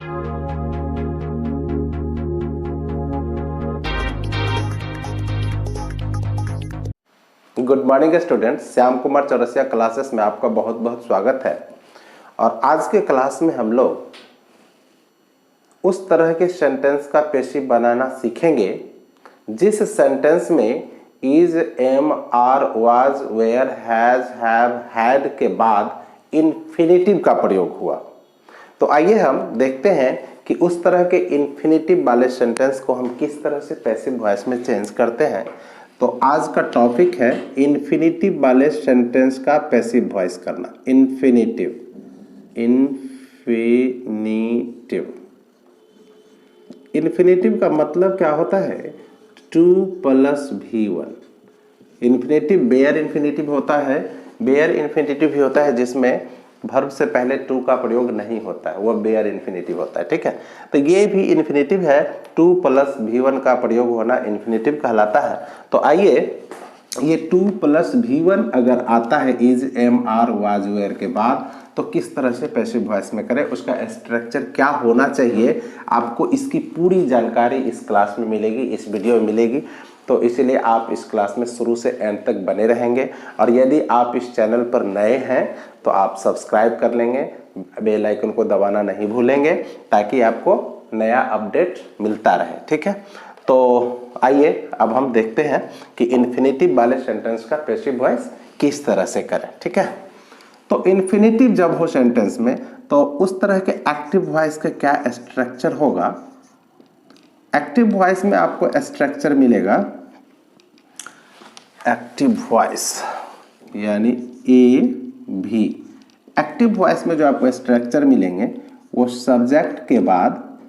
Good morning students, Shyam Kumar Chaurasia classes में आपका बहुत बहुत स्वागत है। और आज के क्लास में हम लोग उस तरह के सेंटेंस का पेशिव बनाना सीखेंगे जिस सेंटेंस में is, am, are, was, were, has, have, had के बाद इन्फिनेटिव का प्रयोग हुआ। तो आइए हम देखते हैं कि उस तरह के इन्फिनेटिव वाले सेंटेंस को हम किस तरह से पैसिव वॉइस में चेंज करते हैं। तो आज का टॉपिक है इन्फिनेटिव वाले सेंटेंस का पैसिव वॉइस करना। इन्फिनेटिव इन्फिनेटिव का मतलब क्या होता है? 2 + V1। इन्फिनेटिव बेयर इन्फिनेटिव होता है, बेयर इन्फिनेटिव भी होता है जिसमें वर्ब से पहले टू का प्रयोग नहीं होता है, वह बेयर इन्फिनेटिव होता है। ठीक है, तो ये भी इन्फिनेटिव है, 2 + V1 का प्रयोग होना इन्फिनेटिव कहलाता है। तो आइए, ये 2 + V1 अगर आता है is, am, are, was, were के बाद, तो किस तरह से पैसिव वॉइस में करें, उसका स्ट्रक्चर क्या होना चाहिए, आपको इसकी पूरी जानकारी इस क्लास में मिलेगी, इस वीडियो में मिलेगी। तो इसीलिए आप इस क्लास में शुरू से एंड तक बने रहेंगे। और यदि आप इस चैनल पर नए हैं तो आप सब्सक्राइब कर लेंगे, बेल आइकन को दबाना नहीं भूलेंगे ताकि आपको नया अपडेट मिलता रहे। ठीक है, तो आइए अब हम देखते हैं कि इन्फिनेटिव वाले सेंटेंस का पैसिव वॉइस किस तरह से करें। ठीक है, तो इन्फिनेटिव जब हो सेंटेंस में तो उस तरह के एक्टिव वॉइस का क्या स्ट्रक्चर होगा। एक्टिव वॉइस में आपको स्ट्रक्चर मिलेगा एक्टिव वॉइस यानी ए भी। एक्टिव वॉइस में जो आपको स्ट्रक्चर मिलेंगे वो सब्जेक्ट के बाद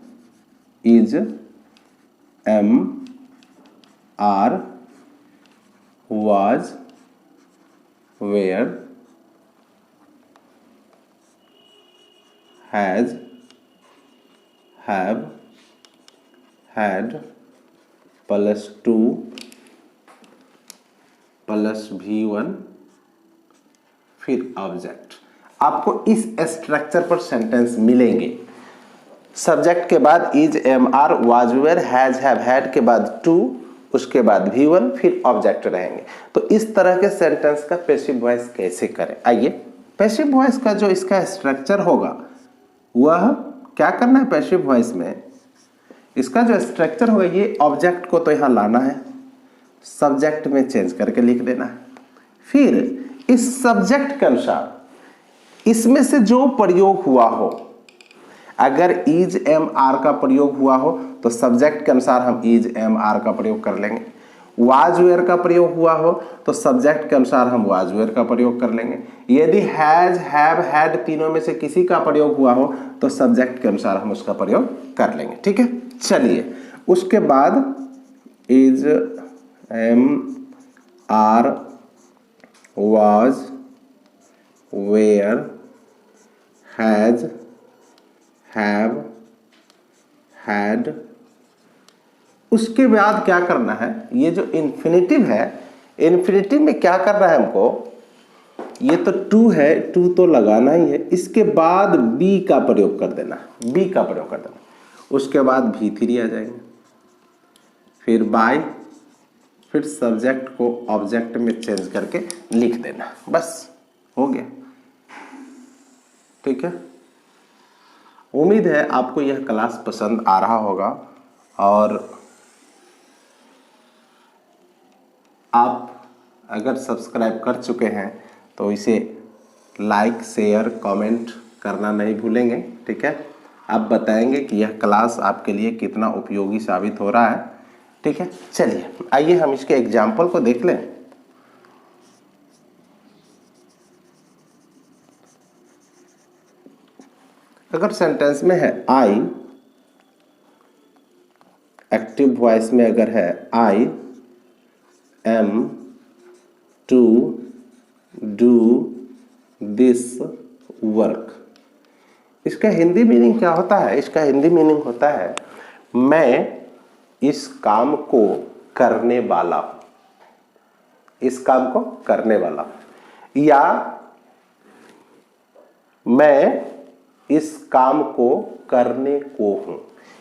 is, am, are, was, were, has, have, had +2 + V1 फिर ऑब्जेक्ट। आपको इस स्ट्रक्चर पर सेंटेंस मिलेंगे। सब्जेक्ट के बाद is, am, are, was, were, has, have, had के बाद 2, उसके बाद V1 फिर ऑब्जेक्ट रहेंगे। तो इस तरह के सेंटेंस का पैसिव वॉइस कैसे करें। आइए, पैसिव वॉइस का जो इसका स्ट्रक्चर होगा वह क्या करना है। पैसिव वॉइस में इसका जो स्ट्रक्चर होगा, ये ऑब्जेक्ट को तो यहाँ लाना है, सब्जेक्ट में चेंज करके लिख देना है। फिर इस सब्जेक्ट के अनुसार इसमें से जो प्रयोग हुआ हो, अगर इज, एम, आर का प्रयोग हुआ हो तो सब्जेक्ट के अनुसार हम इज, एम, आर का प्रयोग कर लेंगे। वाज, वेयर का प्रयोग हुआ हो तो सब्जेक्ट के अनुसार हम वाज, वेयर का प्रयोग कर लेंगे। यदि हैज, हैव, हैड तीनों में से किसी का प्रयोग हुआ हो तो सब्जेक्ट के अनुसार हम उसका प्रयोग कर लेंगे। ठीक है, चलिए उसके बाद is, am, are, was, were, has, have, had. उसके बाद क्या करना है, ये जो इन्फिनेटिव है, इन्फिनेटिव में क्या करना है हमको, ये तो 2 है, 2 तो लगाना ही है, इसके बाद बी का प्रयोग कर देना, बी का प्रयोग कर देना। उसके बाद V3 आ जाएंगे, फिर बाय, फिर सब्जेक्ट को ऑब्जेक्ट में चेंज करके लिख देना, बस हो गया। ठीक है, उम्मीद है आपको यह क्लास पसंद आ रहा होगा और आप अगर सब्सक्राइब कर चुके हैं तो इसे लाइक, शेयर, कमेंट करना नहीं भूलेंगे। ठीक है, आप बताएंगे कि यह क्लास आपके लिए कितना उपयोगी साबित हो रहा है। ठीक है, चलिए आइए हम इसके एग्जाम्पल को देख लें। अगर सेंटेंस में है आई, एक्टिव वॉइस में अगर है I am to do this work, इसका हिंदी मीनिंग क्या होता है? इसका हिंदी मीनिंग होता है मैं इस काम को करने वाला हूं, इस काम को करने वाला हूं, या मैं इस काम को करने को हूं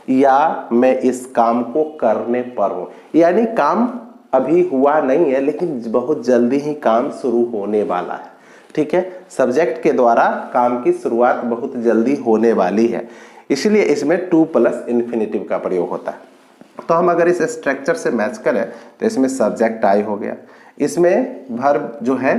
या मैं इस काम को करने पर हूं, यानी काम अभी हुआ नहीं है लेकिन बहुत जल्दी ही काम शुरू होने वाला है। ठीक है, सब्जेक्ट के द्वारा काम की शुरुआत बहुत जल्दी होने वाली है, इसलिए इसमें टू प्लस इन्फिनेटिव का प्रयोग होता है। तो हम अगर इस स्ट्रक्चर से मैच करें तो इसमें सब्जेक्ट आई हो गया, इसमें वर्ब जो है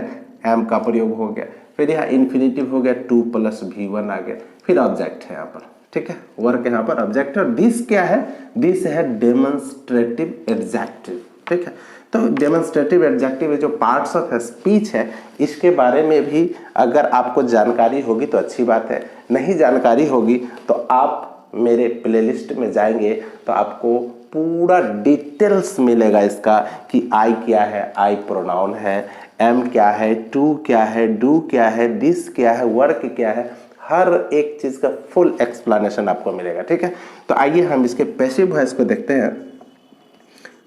एम का प्रयोग हो गया, फिर यहाँ इन्फिनेटिव हो गया, टू प्लस V1 आ गया, फिर ऑब्जेक्ट है यहाँ पर। ठीक है, वर्क यहाँ पर ऑब्जेक्ट है और दिस क्या है, दिस है डेमोन्स्ट्रेटिव एडजेक्टिव। ठीक है, तो डेमोन्स्ट्रेटिव एडजेक्टिव जो पार्ट्स ऑफ स्पीच है इसके बारे में भी अगर आपको जानकारी होगी तो अच्छी बात है, नहीं जानकारी होगी तो आप मेरे प्लेलिस्ट में जाएंगे तो आपको पूरा डिटेल्स मिलेगा इसका कि आई क्या है, आई प्रोनाउन है, एम क्या है, टू क्या है, डू क्या है, दिस क्या है, वर्क क्या है, हर एक चीज का फुल एक्सप्लेनेशन आपको मिलेगा। ठीक है, तो आइए हम इसके पैसिव वॉइस को देखते हैं।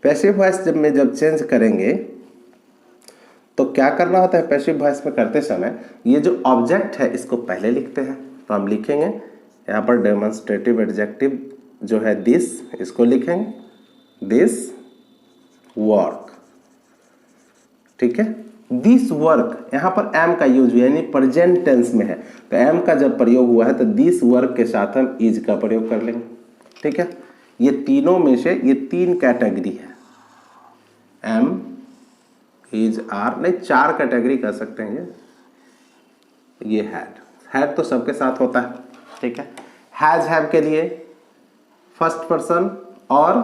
पैसिव वॉइस जब चेंज करेंगे तो क्या करना होता है, पैसिव वॉइस में करते समय ये जो ऑब्जेक्ट है इसको पहले लिखते हैं, तो हम लिखेंगे यहाँ पर डेमोन्स्ट्रेटिव एडजेक्टिव जो है दिस, इसको लिखेंगे दिस वर्क। ठीक है, दिस वर्क यहाँ पर एम का यूज हुआ यानी प्रेजेंट टेंस में है, तो एम का जब प्रयोग हुआ है तो दिस वर्क के साथ हम इज का प्रयोग कर लेंगे। ठीक है, ये तीनों में से ये तीन कैटेगरी है, एम इज आर, नहीं चार कैटेगरी कर सकते हैं। ये हैड तो सबके साथ होता है। ठीक है, हैज हैव के लिए फर्स्ट पर्सन और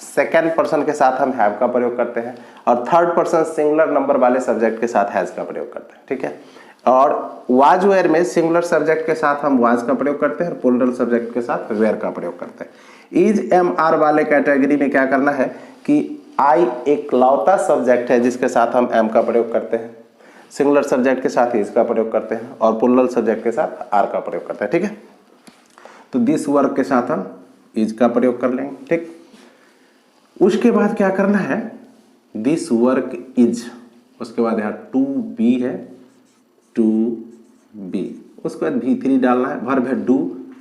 सेकेंड पर्सन के साथ हम हैव का प्रयोग करते हैं और थर्ड पर्सन सिंगुलर नंबर वाले सब्जेक्ट के साथ हैज का प्रयोग करते हैं। ठीक है, और वाज वेयर में सिंगुलर सब्जेक्ट के साथ हम वाज का प्रयोग करते हैं और प्लूरल सब्जेक्ट के साथ वेयर का प्रयोग करते हैं। इज एम आर वाले कैटेगरी में क्या करना है कि आई एकलौता सब्जेक्ट है जिसके साथ हम एम का प्रयोग करते हैं, सिंगुलर सब्जेक्ट के साथ इज का प्रयोग करते हैं और प्लूरल सब्जेक्ट के साथ आर का प्रयोग करते हैं। ठीक है, तो दिस वर्क के साथ हम इज का प्रयोग कर लेंगे। ठीक, उसके बाद क्या करना है, दिस वर्क इज, उसके बाद यहाँ टू बी है, टू बी, उसके बाद V3 डालना है, वर्ब है डू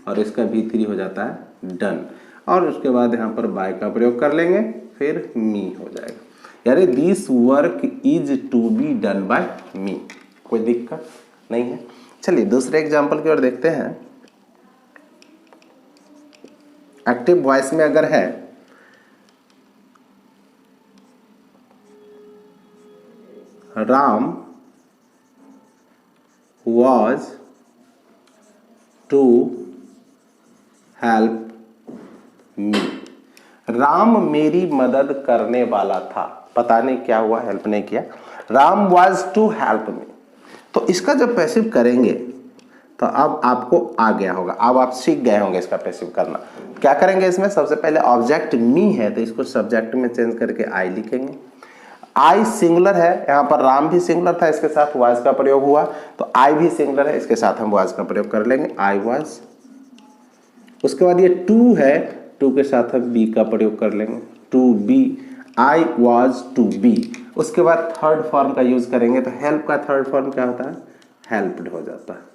और इसका V3 हो जाता है डन, और उसके बाद यहाँ पर बाय का प्रयोग कर लेंगे, फिर मी हो जाएगा, यानी this work is to be done by me. कोई दिक्कत नहीं है। चलिए दूसरे एग्जाम्पल की ओर देखते हैं। एक्टिव वॉइस में अगर है Ram was to help me, Ram मेरी मदद करने वाला था, पता नहीं क्या हुआ, हेल्प नहीं किया, Ram was to help me। तो इसका जब पैसिव करेंगे तो अब आपको आ गया होगा, अब आप सीख गए होंगे इसका पैसिव करना। क्या करेंगे, इसमें सबसे पहले ऑब्जेक्ट मी है तो इसको सब्जेक्ट में चेंज करके आई लिखेंगे। आई सिंगुलर है, यहाँ पर राम भी सिंगुलर था, इसके साथ वाज का प्रयोग हुआ, तो आई भी सिंगुलर है, इसके साथ हम वाज का प्रयोग कर लेंगे, आई वाज। उसके बाद ये टू है, टू के साथ हम बी का प्रयोग कर लेंगे, to be, I was to be. उसके बाद थर्ड फॉर्म का यूज करेंगे, तो हेल्प का थर्ड फॉर्म क्या होता है, हेल्प्ड हो जाता है,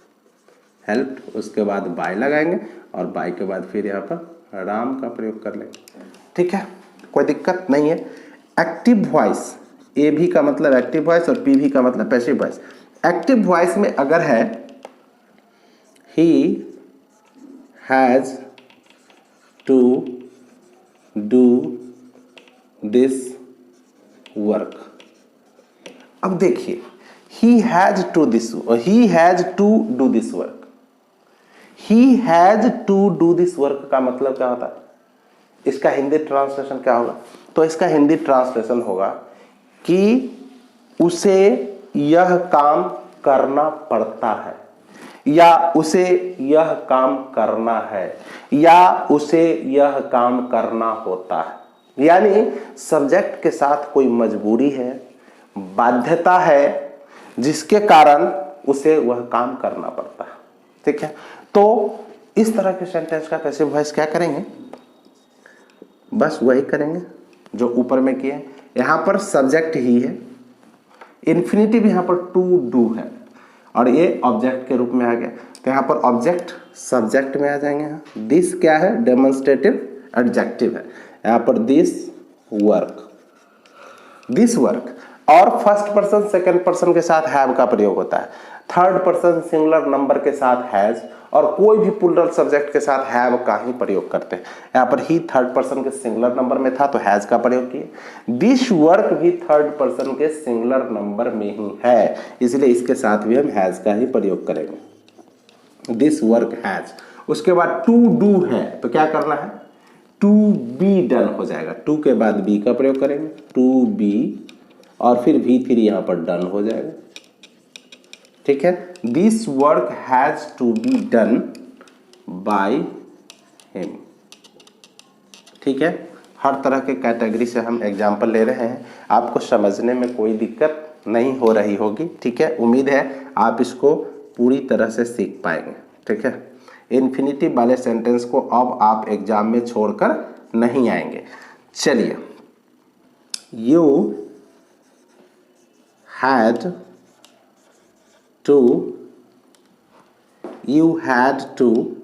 हेल्प्ड। उसके बाद बाय लगाएंगे और बाय के बाद फिर यहाँ पर राम का प्रयोग कर लेंगे। ठीक है, कोई दिक्कत नहीं है। एक्टिव वॉइस, ए भी का मतलब एक्टिव वॉइस और पी भी का मतलब पैसिव वॉइस। एक्टिव वॉइस में अगर है he has to do this work. अब देखिए, he has to do this work, he has to do this work का मतलब क्या होता है, इसका हिंदी ट्रांसलेशन क्या होगा, तो इसका हिंदी ट्रांसलेशन होगा कि उसे यह काम करना पड़ता है, या उसे यह काम करना है, या उसे यह काम करना होता है। यानी सब्जेक्ट के साथ कोई मजबूरी है, बाध्यता है, जिसके कारण उसे वह काम करना पड़ता है। ठीक है, तो इस तरह के सेंटेंस का पैसिव वॉइस क्या करेंगे, बस वही करेंगे जो ऊपर में किए। यहां पर सब्जेक्ट ही है, इन्फिनिटिव यहां पर टू डू है और ये ऑब्जेक्ट के रूप में आ गया, तो यहाँ पर ऑब्जेक्ट सब्जेक्ट में आ जाएंगे। यहाँ दिस क्या है, डेमोन्स्ट्रेटिव एडजेक्टिव है। यहाँ पर दिस वर्क और फर्स्ट पर्सन सेकंड पर्सन के साथ हैव का प्रयोग होता है, थर्ड पर्सन सिंगुलर नंबर के साथ हैज, और कोई भी प्लूरल सब्जेक्ट के साथ हैव का ही प्रयोग करते हैं। यहाँ पर ही थर्ड पर्सन के सिंगुलर नंबर में था तो हैज का प्रयोग किए। दिस वर्क भी थर्ड पर्सन के सिंगुलर नंबर में ही है, इसलिए इसके साथ भी हम हैज का ही प्रयोग करेंगे। This work has. उसके बाद टू डू है तो क्या करना है, टू बी डन हो जाएगा। टू के बाद बी का प्रयोग करेंगे, टू बी, और फिर V3 यहां पर डन हो जाएगा। ठीक है, this work has to be done by him. ठीक है, हर तरह के कैटेगरी से हम एग्जाम्पल ले रहे हैं, आपको समझने में कोई दिक्कत नहीं हो रही होगी। ठीक है, उम्मीद है आप इसको पूरी तरह से सीख पाएंगे। ठीक है, इन्फिनिटिव वाले सेंटेंस को अब आप एग्जाम में छोड़कर नहीं आएंगे। चलिए, you had to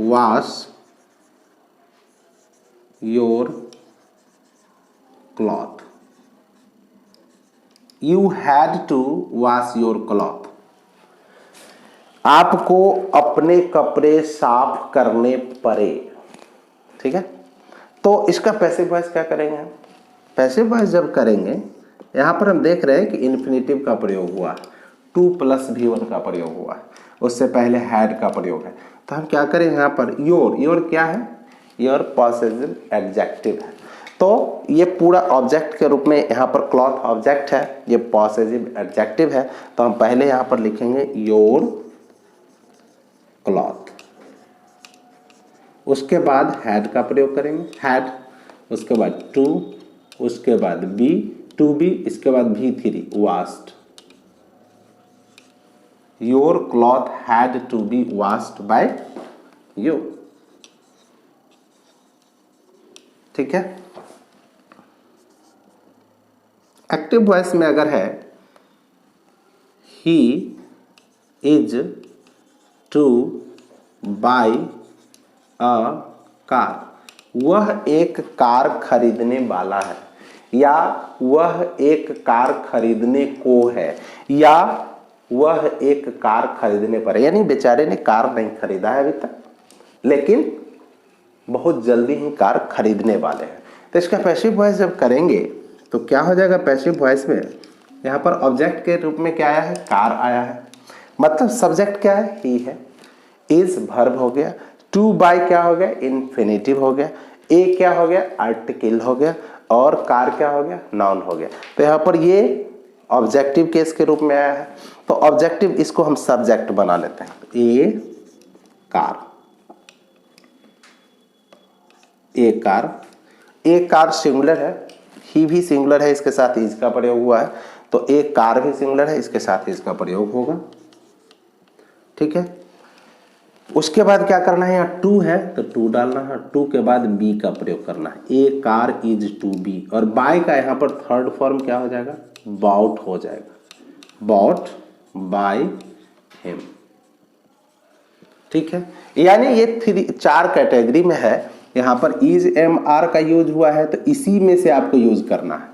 wash your cloth. You had to wash your cloth. आपको अपने कपड़े साफ करने पड़े। ठीक है, तो इसका पैसिव वॉइस क्या करेंगे हम? पैसिव वॉइस जब करेंगे, यहाँ पर हम देख रहे हैं कि इन्फिनिटिव का प्रयोग हुआ, 2 + V1 का प्रयोग हुआ, उससे पहले हैड का प्रयोग है। तो हम क्या करें, यहाँ पर योर क्या है, योर पॉसेसिव एडजेक्टिव है। तो ये पूरा ऑब्जेक्ट के रूप में यहाँ पर क्लॉथ ऑब्जेक्ट है, ये पॉसेसिव एडजेक्टिव है। तो हम पहले यहाँ पर लिखेंगे योर क्लॉथ, उसके बाद हैड का प्रयोग करेंगे, हैड, उसके बाद टू, उसके बाद बी, टू बी, इसके बाद V3 washed. Your cloth had to be washed by you. ठीक है, एक्टिव वॉइस में अगर है he is to buy a car, वह एक कार खरीदने वाला है, या वह एक कार खरीदने को है, या वह एक कार खरीदने पर है। यानी बेचारे ने कार नहीं खरीदा है अभी तक, लेकिन बहुत जल्दी ही कार खरीदने वाले हैं। तो इसका पैसिव वॉइस जब करेंगे तो क्या हो जाएगा, पैसिव वॉइस में यहाँ पर ऑब्जेक्ट के रूप में क्या आया है, कार आया है। मतलब सब्जेक्ट क्या है, ही है, इज वर्ब हो गया, टू बाय क्या हो गया, इन्फिनिटिव हो गया, ए क्या हो गया, आर्टिकल हो गया, और कार क्या हो गया, नाउन हो गया। तो यहाँ पर ये ऑब्जेक्टिव केस के रूप में आया है। तो ऑब्जेक्टिव इसको हम सब्जेक्ट बना लेते हैं, ए कार, ए कार, ए कार सिंगुलर है, ही भी सिंगुलर है, इसके साथ इज का प्रयोग हुआ है, तो ए कार भी सिंगुलर है, इसके साथ इज का प्रयोग होगा। ठीक है, उसके बाद क्या करना है, यहाँ टू है तो टू डालना है, टू के बाद बी का प्रयोग करना है, ए कार इज टू बी, और बाय का यहाँ पर थर्ड फॉर्म क्या हो जाएगा, बॉट हो जाएगा, बॉट बाय हिम। ठीक है, यानी ये 4 कैटेगरी में है। यहाँ पर इज एम आर का यूज हुआ है तो इसी में से आपको यूज करना है।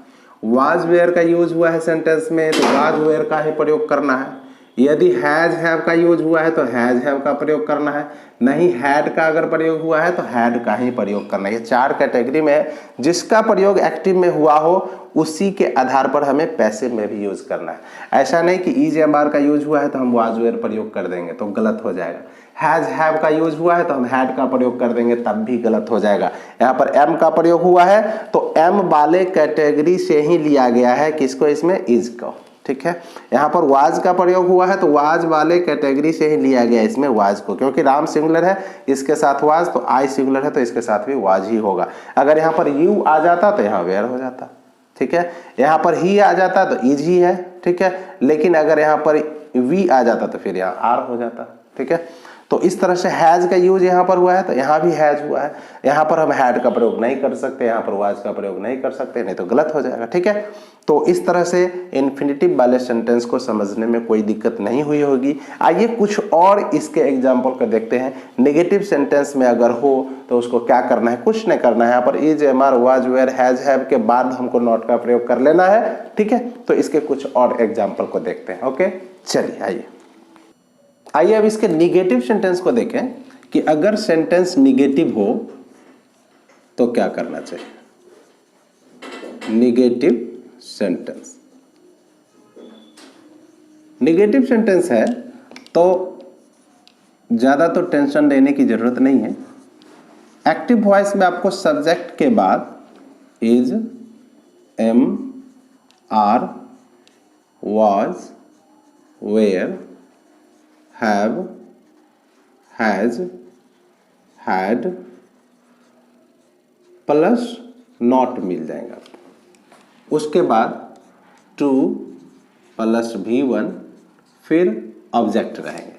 वाज वेयर का यूज हुआ है सेंटेंस में तो वाज वेयर का ही प्रयोग करना है। यदि हैज हैव का यूज हुआ है तो हैज हैव का प्रयोग करना है, नहीं हैड का अगर प्रयोग हुआ है तो हैड का ही प्रयोग करना है। ये 4 कैटेगरी में है, जिसका प्रयोग एक्टिव में हुआ हो उसी के आधार पर हमें पैसिव में भी यूज करना है। ऐसा नहीं कि इज एम आर का यूज हुआ है तो हम वाज वेयर प्रयोग कर देंगे तो गलत हो जाएगा, हैज हैव का यूज हुआ है तो हम हैड का प्रयोग कर देंगे तब भी गलत हो जाएगा। यहाँ पर एम का प्रयोग हुआ है तो एम वाले कैटेगरी से ही लिया गया है, किसको, इसमें इज को। ठीक है, यहाँ पर वाज का प्रयोग हुआ है तो वाज वाले कैटेगरी से ही लिया गया इसमें वाज को, क्योंकि राम सिंगुलर है इसके साथ वाज, तो आई सिंगुलर है तो इसके साथ भी वाज ही होगा। अगर यहाँ पर यू आ जाता तो यहाँ वेयर हो जाता। ठीक है, यहाँ पर ही आ जाता तो इज ही है। ठीक है, लेकिन अगर यहाँ पर वी आ जाता तो फिर यहाँ आर हो जाता। ठीक है, तो इस तरह से हैज का यूज यहाँ पर हुआ है, तो यहाँ भी हैज हुआ है। यहाँ पर हम हैड का प्रयोग नहीं कर सकते, यहाँ पर वाज का प्रयोग नहीं कर सकते, नहीं तो गलत हो जाएगा। ठीक है, तो इस तरह से इन्फिनेटिव वाले सेंटेंस को समझने में कोई दिक्कत नहीं हुई होगी। आइए कुछ और इसके एग्जाम्पल को देखते हैं। नेगेटिव सेंटेंस में अगर हो तो उसको क्या करना है, कुछ नहीं करना है। यहाँ पर is, am are, was, were, has, have के बाद हमको नॉट का प्रयोग कर लेना है। ठीक है, तो इसके कुछ और एग्जाम्पल को देखते हैं। ओके, चलिए आइए अब इसके निगेटिव सेंटेंस को देखें कि अगर सेंटेंस निगेटिव हो तो क्या करना चाहिए। निगेटिव सेंटेंस, निगेटिव सेंटेंस है तो ज्यादा तो टेंशन लेने की जरूरत नहीं है। एक्टिव वॉइस में आपको सब्जेक्ट के बाद is, am, are, was, were, have, has, had plus not मिल जाएगा। उसके बाद टू प्लस V1 फिर ऑब्जेक्ट रहेंगे।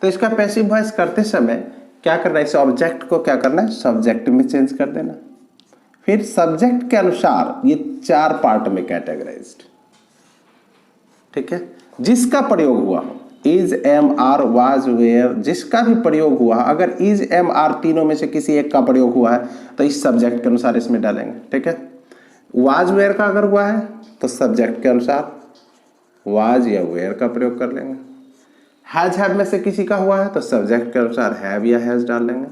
तो इसका पैसिव वॉइस करते समय क्या करना है, इस ऑब्जेक्ट को क्या करना है, सब्जेक्ट में चेंज कर देना। फिर सब्जेक्ट के अनुसार ये 4 पार्ट में कैटेगराइज्ड। ठीक है, जिसका प्रयोग हुआ हो, is, am, are, was, were, जिसका भी प्रयोग हुआ, अगर इज, एम, आर तीनों में से किसी एक का प्रयोग हुआ है तो इस सब्जेक्ट के अनुसार इसमें डालेंगे। ठीक है, वाज, वेयर का अगर हुआ है तो सब्जेक्ट के अनुसार वाज या वेयर का प्रयोग कर लेंगे। हैज, हैव में से किसी का हुआ है तो सब्जेक्ट के अनुसार हैव या हैज डाल लेंगे।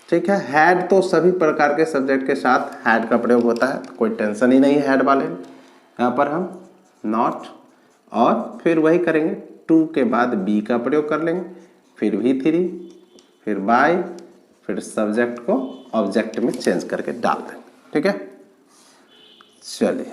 ठीक है, हैड तो सभी प्रकार के सब्जेक्ट के साथ हैड का प्रयोग होता है, कोई टेंशन ही नहीं है हैड वाले। यहाँ पर हम नॉट और फिर वही करेंगे, टू के बाद बी का प्रयोग कर लेंगे, फिर V3, फिर बाय, फिर सब्जेक्ट को ऑब्जेक्ट में चेंज करके डाल देंगे। ठीक है, चलिए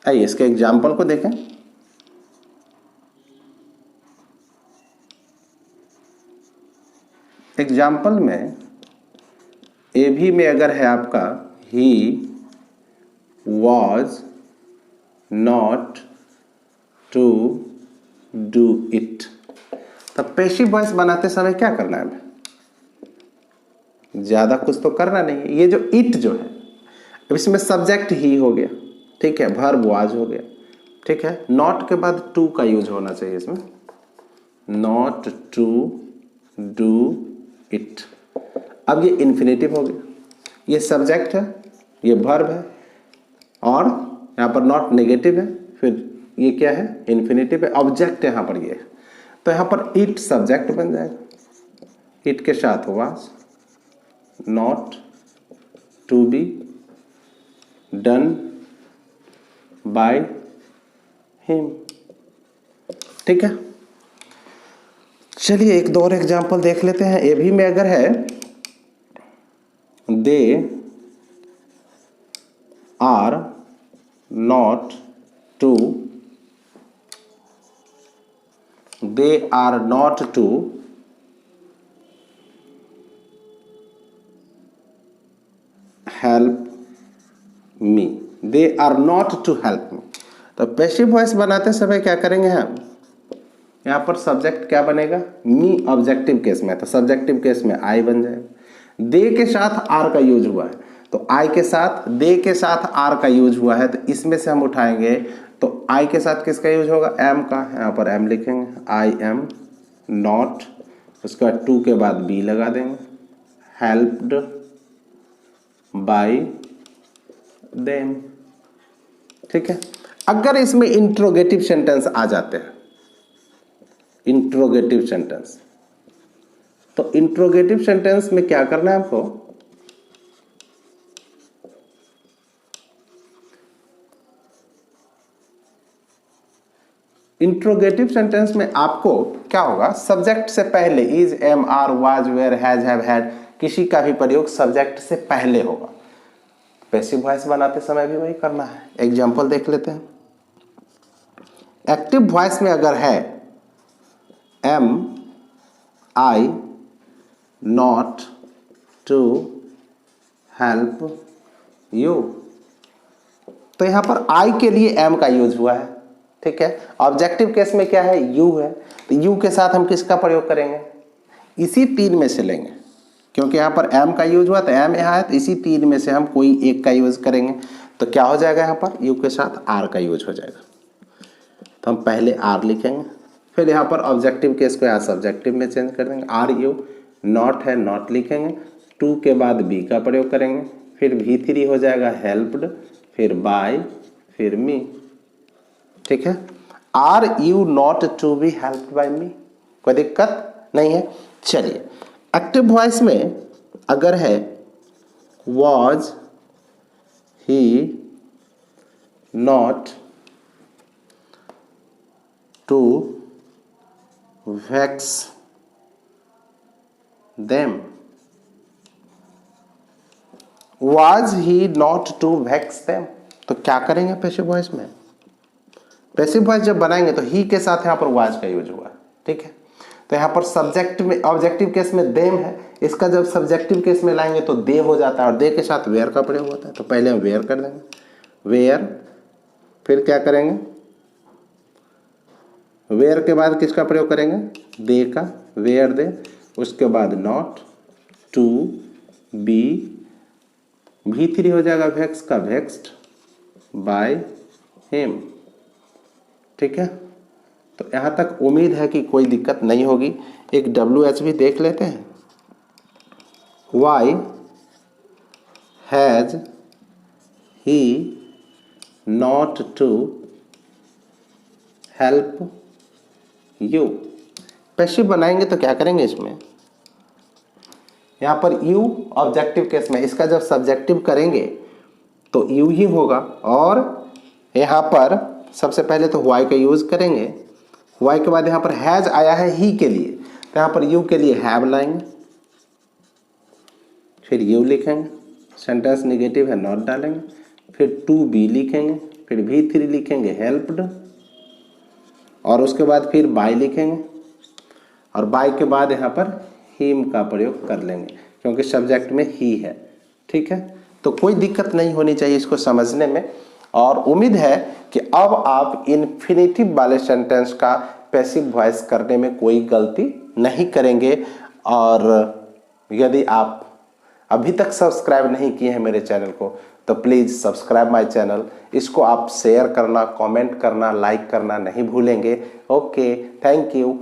आइए इसके एग्जाम्पल को देखें। एग्जाम्पल में ए भी में अगर है आपका he was not to do it, तब पैसिव वॉइस बनाते समय क्या करना है, ज्यादा कुछ तो करना नहीं है। ये जो इट जो है, अब इसमें सब्जेक्ट ही हो गया। ठीक है, वर्ब वाज हो गया। ठीक है, नॉट के बाद टू का यूज होना चाहिए इसमें, नॉट टू डू इट। अब ये इन्फिनेटिव हो गया, ये सब्जेक्ट है, ये वर्ब है, और यहाँ पर नॉट नेगेटिव है, फिर ये क्या है, इन्फिनेटिव है, ऑब्जेक्ट यहाँ पर ये है। तो यहाँ पर इट सब्जेक्ट बन जाएगा, इट के साथ was, not to be done by him. ठीक है, चलिए एक दो और एग्जाम्पल देख लेते हैं। ए भी में अगर है they are not to, they are not to help me, they are not to help me. तो पैसिव वॉइस बनाते समय क्या करेंगे हम, यहाँ पर सब्जेक्ट क्या बनेगा, मी ऑब्जेक्टिव केस में, तो सब्जेक्टिव केस में आई बन जाएगा। दे के साथ आर का यूज हुआ है, तो आई के साथ दे के साथ आर का यूज हुआ है, तो इसमें से हम उठाएंगे तो आई के साथ किसका यूज होगा, एम का। यहाँ पर एम लिखेंगे, आई एम नॉट, उसके बाद टू के बाद बी लगा देंगे, हेल्प्ड बाय देम। ठीक है, अगर इसमें इंट्रोगेटिव सेंटेंस आ जाते हैं, इंट्रोगेटिव सेंटेंस, तो इंट्रोगेटिव सेंटेंस में क्या करना है आपको, इंट्रोगेटिव सेंटेंस में आपको क्या होगा, सब्जेक्ट से पहले is, am, are, was, were, has, have, had, किसी का भी प्रयोग सब्जेक्ट से पहले होगा। पैसिव वॉइस बनाते समय भी वही करना है। एग्जांपल देख लेते हैं। एक्टिव वॉइस में अगर है am, I, not to help you. तो यहां पर आई के लिए एम का यूज हुआ है, ठीक है। ऑब्जेक्टिव केस में क्या है, यू है, तो यू के साथ हम किसका प्रयोग करेंगे, इसी तीन में से लेंगे, क्योंकि यहां पर एम का यूज हुआ तो एम यहां है, तो इसी तीन में से हम कोई एक का यूज करेंगे। तो क्या हो जाएगा, यहां पर यू के साथ आर का यूज हो जाएगा। तो हम पहले आर लिखेंगे, फिर यहाँ पर ऑब्जेक्टिव केस को यहाँ सब्जेक्टिव में चेंज कर देंगे, आर यू, नॉट है नॉट लिखेंगे, टू के बाद बी का प्रयोग करेंगे, फिर V3 हो जाएगा हेल्प्ड, फिर बाय, फिर मी, ठीक है। Are you not to be helped by me, कोई दिक्कत नहीं है। चलिए एक्टिव वॉइस में अगर है was he not to vex them, was he not to vex them, तो क्या करेंगे पैसिव वॉइस में, पैसिव वॉइस जब बनाएंगे तो ही के साथ यहाँ पर was का यूज हुआ, ठीक है। तो यहाँ पर सब्जेक्ट में ऑब्जेक्टिव केस में them है, इसका जब सब्जेक्टिव केस में लाएंगे तो दे हो जाता है, और दे के साथ वेयर का प्रयोग होता है। तो पहले हम वेयर कर देंगे, वेयर, फिर क्या करेंगे, वेयर के बाद किसका प्रयोग करेंगे, दे का, वेयर दे, उसके बाद नॉट टू बी, V3 हो जाएगा वेक्स का वेक्स्ड, बाय हिम, ठीक है। तो यहाँ तक उम्मीद है कि कोई दिक्कत नहीं होगी। एक WH भी देख लेते हैं, why has he not to help you. Passive बनाएंगे तो क्या करेंगे, इसमें यहाँ पर यू ऑब्जेक्टिव केस में, इसका जब सब्जेक्टिव करेंगे तो यू ही होगा, और यहाँ पर सबसे पहले तो वाई का यूज करेंगे, वाई के बाद यहाँ पर हैज आया है ही के लिए, तो यहाँ पर यू के लिए हैव लाएंगे, फिर यू लिखेंगे, सेंटेंस निगेटिव है नॉट डालेंगे, फिर टू बी लिखेंगे, फिर V3 लिखेंगे हेल्प्ड, और उसके बाद फिर बाय लिखेंगे, और बाय के बाद यहाँ पर हिम का प्रयोग कर लेंगे, क्योंकि सब्जेक्ट में ही है, ठीक है। तो कोई दिक्कत नहीं होनी चाहिए इसको समझने में, और उम्मीद है कि अब आप इन्फिनेटिव वाले सेंटेंस का पैसिव वॉइस करने में कोई गलती नहीं करेंगे। और यदि आप अभी तक सब्सक्राइब नहीं किए हैं मेरे चैनल को, तो प्लीज़ सब्सक्राइब माय चैनल। इसको आप शेयर करना, कमेंट करना, लाइक करना नहीं भूलेंगे। Okay, thank you.